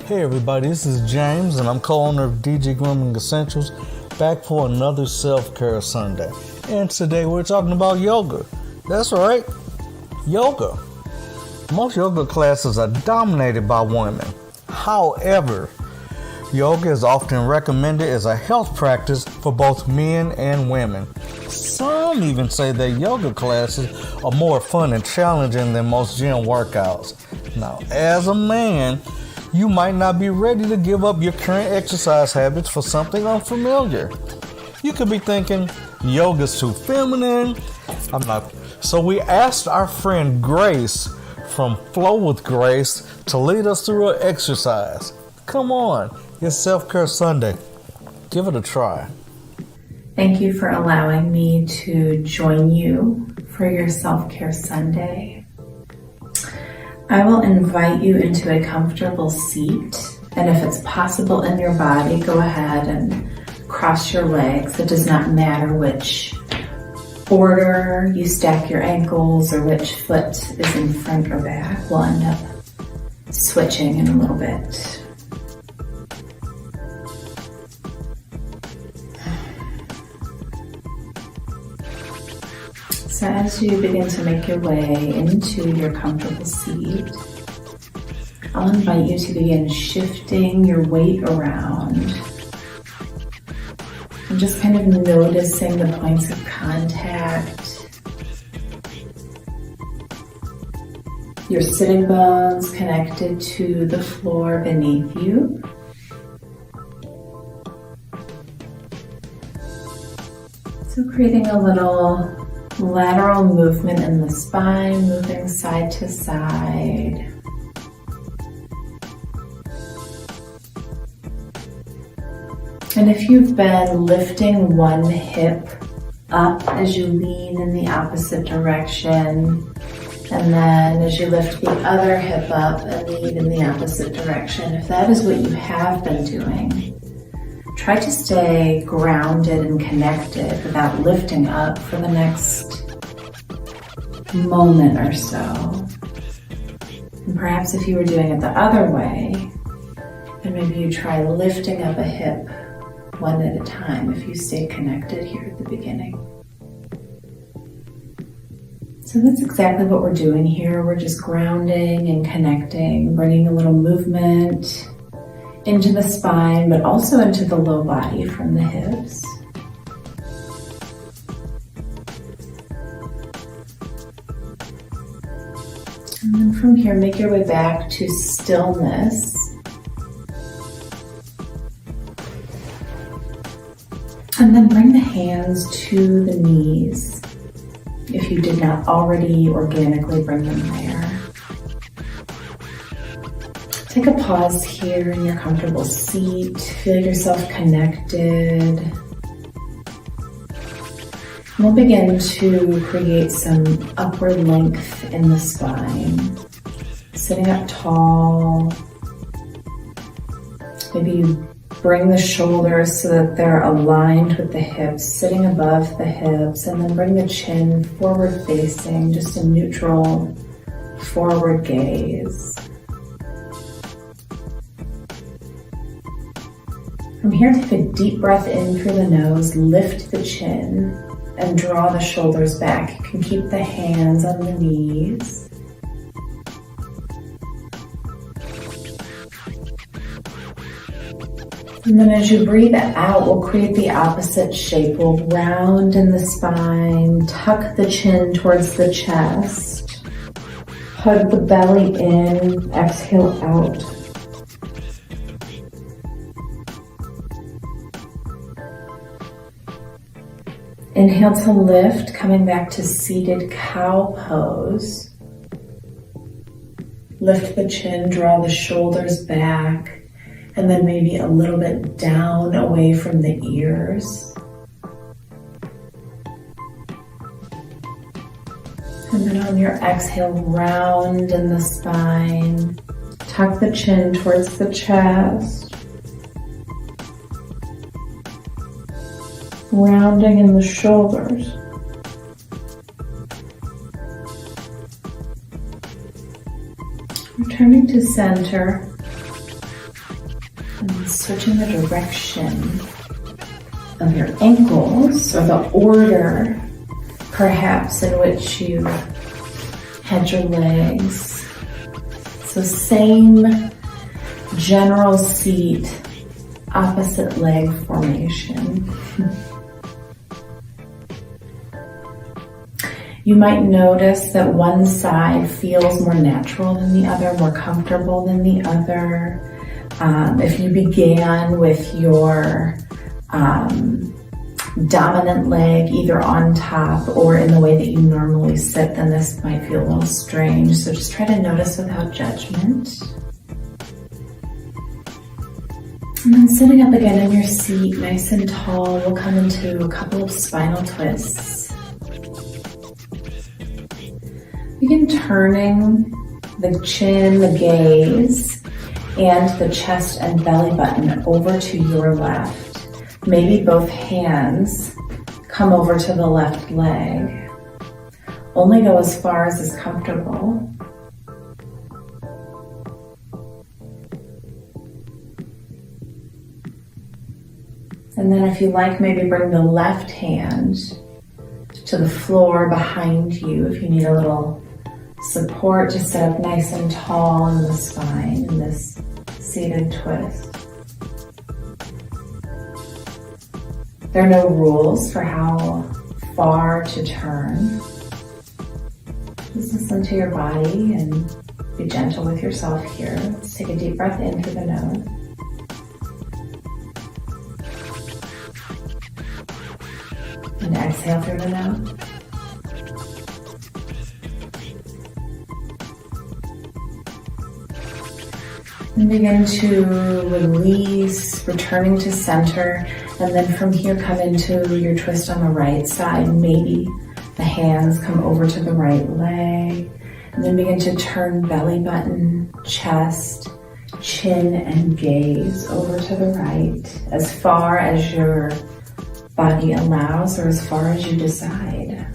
Hey everybody, this is James and I'm co-owner of DG Grooming Essentials, back for another Self-Care Sunday. And today we're talking about yoga. That's right, yoga. Most yoga classes are dominated by women. However, yoga is often recommended as a health practice for both men and women. Some even say that yoga classes are more fun and challenging than most gym workouts. Now, as a man, you might not be ready to give up your current exercise habits for something unfamiliar. You could be thinking, yoga's too feminine. So we asked our friend Grace from Flow with Grace to lead us through an exercise. Come on, it's Self-Care Sunday. Give it a try. Thank you for allowing me to join you for your Self-Care Sunday. I will invite you into a comfortable seat, and if it's possible in your body, go ahead and cross your legs. It does not matter which order you stack your ankles or which foot is in front or back. We'll end up switching in a little bit. So as you begin to make your way into your comfortable seat, I'll invite you to begin shifting your weight around and just kind of noticing the points of contact. Your sitting bones connected to the floor beneath you. So creating a little lateral movement in the spine, moving side to side. And if you've been lifting one hip up as you lean in the opposite direction, and then as you lift the other hip up and lean in the opposite direction, if that is what you have been doing, try to stay grounded and connected without lifting up for the next moment or so. And perhaps if you were doing it the other way, then maybe you try lifting up a hip one at a time if you stayed connected here at the beginning. So that's exactly what we're doing here. We're just grounding and connecting, bringing a little movement into the spine, but also into the low body from the hips. And then from here, make your way back to stillness. And then bring the hands to the knees if you did not already organically bring them there. Take a pause here in your comfortable seat. Feel yourself connected. We'll begin to create some upward length in the spine. Sitting up tall. Maybe you bring the shoulders so that they're aligned with the hips, sitting above the hips, and then bring the chin forward facing, just a neutral forward gaze. From here, take a deep breath in through the nose, lift the chin, and draw the shoulders back. You can keep the hands on the knees. And then as you breathe out, we'll create the opposite shape. We'll round in the spine, tuck the chin towards the chest, hug the belly in, exhale out. Inhale to lift, coming back to seated cow pose. Lift the chin, draw the shoulders back, and then maybe a little bit down away from the ears. And then on your exhale, round in the spine, tuck the chin towards the chest. Rounding in the shoulders. Returning to center. And switching the direction of your ankles, or the order perhaps in which you had your legs. So same general seat, opposite leg formation. You might notice that one side feels more natural than the other, more comfortable than the other. If you began with your dominant leg either on top or in the way that you normally sit, then this might feel a little strange. So just try to notice without judgment. And then sitting up again in your seat, nice and tall, we'll come into a couple of spinal twists. Begin turning the chin, the gaze, and the chest and belly button over to your left. Maybe both hands come over to the left leg. Only go as far as is comfortable. And then if you like, maybe bring the left hand to the floor behind you if you need a little support to sit up nice and tall in the spine in this seated twist. There are no rules for how far to turn. Just listen to your body and be gentle with yourself here. Let's take a deep breath in through the nose. And exhale through the nose. And begin to release, returning to center. And then from here, come into your twist on the right side. Maybe the hands come over to the right leg. And then begin to turn belly button, chest, chin, and gaze over to the right, as far as your body allows or as far as you decide.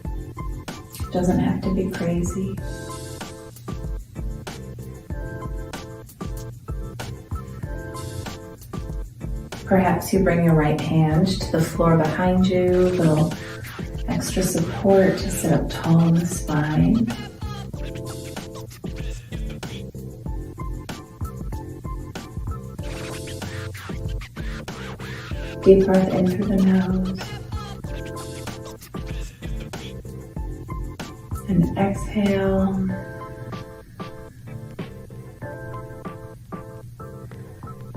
It doesn't have to be crazy. Perhaps you bring your right hand to the floor behind you, a little extra support to sit up tall in the spine. Deep breath in through the nose. And exhale.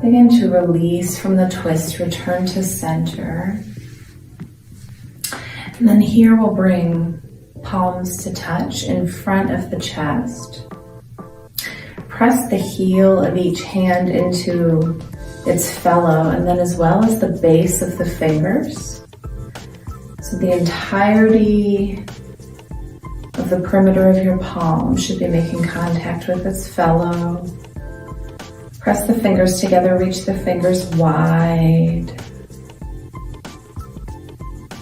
Begin to release from the twist, return to center. And then here we'll bring palms to touch in front of the chest. Press the heel of each hand into its fellow, and then as well as the base of the fingers. So the entirety of the perimeter of your palm should be making contact with its fellow. Press the fingers together, reach the fingers wide.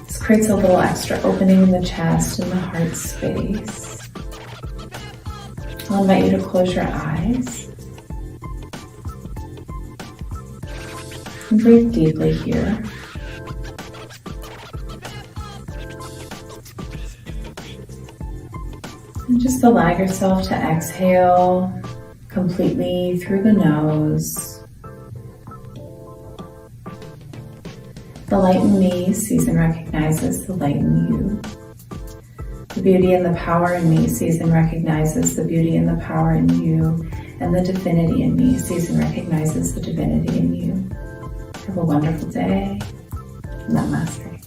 This creates a little extra opening in the chest and the heart space. I'll invite you to close your eyes. And breathe deeply here. And just allow yourself to exhale completely through the nose. The light in me sees and recognizes the light in you. The beauty and the power in me sees and recognizes the beauty and the power in you. And the divinity in me sees and recognizes the divinity in you. Have a wonderful day. Namaste.